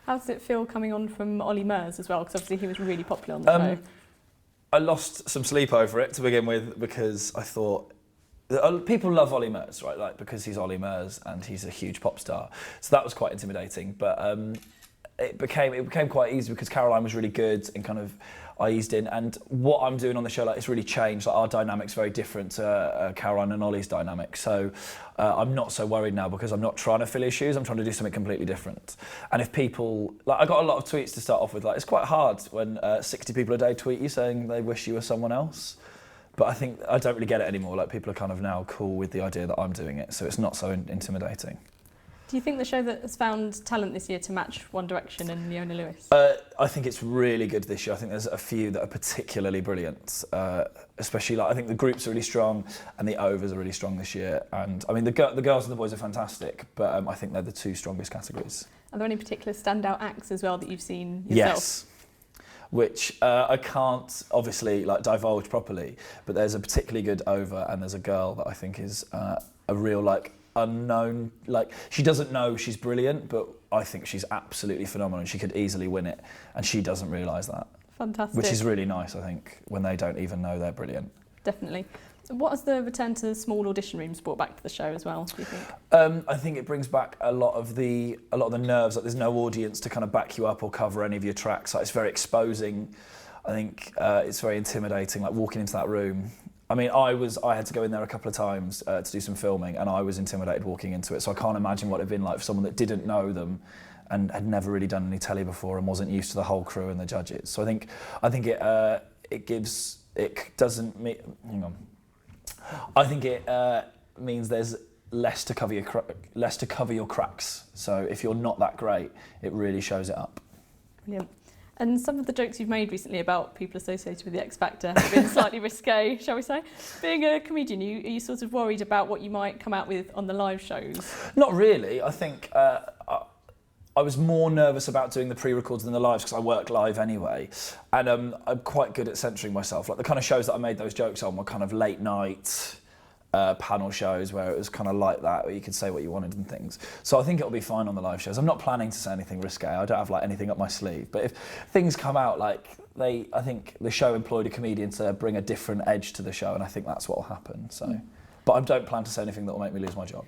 How does it feel coming on from Olly Murs as well? Because obviously he was really popular on the show. I lost some sleep over it to begin with because I thought people love Olly Murs, right? Like because he's Olly Murs and he's a huge pop star. So that was quite intimidating. But it became quite easy because Caroline was really good and kind of I eased in. And what I'm doing on the show, like, it's really changed. Like, our dynamic's very different to Caroline and Olly's dynamic. So I'm not so worried now because I'm not trying to fill his shoes. I'm trying to do something completely different. And if people, like, I got a lot of tweets to start off with. Like, it's quite hard when 60 people a day tweet you saying they wish you were someone else. But I think I don't really get it anymore. Like, people are kind of now cool with the idea that I'm doing it, so it's not so intimidating. Do you think the show that has found talent this year to match One Direction and Leona Lewis? I think it's really good this year. I think there's a few that are particularly brilliant, especially, like, I think the groups are really strong and the overs are really strong this year. And I mean, the girls and the boys are fantastic, but I think they're the two strongest categories. Are there any particular standout acts as well that you've seen yourself? Yes. Which I can't obviously like divulge properly, but there's a particularly good over and there's a girl that I think is a real like unknown, like she doesn't know she's brilliant, but I think she's absolutely phenomenal and she could easily win it and she doesn't realise that. Fantastic. Which is really nice, I think, when they don't even know they're brilliant. Definitely. What has the return to small audition rooms brought back to the show as well, do you think? I think it brings back a lot of the nerves. Like, there's no audience to kind of back you up or cover any of your tracks. Like, it's very exposing. I think it's very intimidating. Like, walking into that room. I mean, I had to go in there a couple of times to do some filming, and I was intimidated walking into it. So I can't imagine what it'd been like for someone that didn't know them and had never really done any telly before and wasn't used to the whole crew and the judges. So I think I think it means there's less to cover your cracks. So if you're not that great, it really shows it up. Brilliant. And some of the jokes you've made recently about people associated with the X Factor have been slightly risque, shall we say? Being a comedian, are you sort of worried about what you might come out with on the live shows? Not really. I think I was more nervous about doing the pre-records than the lives because I work live anyway, and I'm quite good at censoring myself. Like, the kind of shows that I made those jokes on were kind of late night panel shows where it was kind of like that, where you could say what you wanted and things. So I think it'll be fine on the live shows. I'm not planning to say anything risque. I don't have like anything up my sleeve. But if things come out like I think the show employed a comedian to bring a different edge to the show, and I think that's what will happen. So, but I don't plan to say anything that will make me lose my job.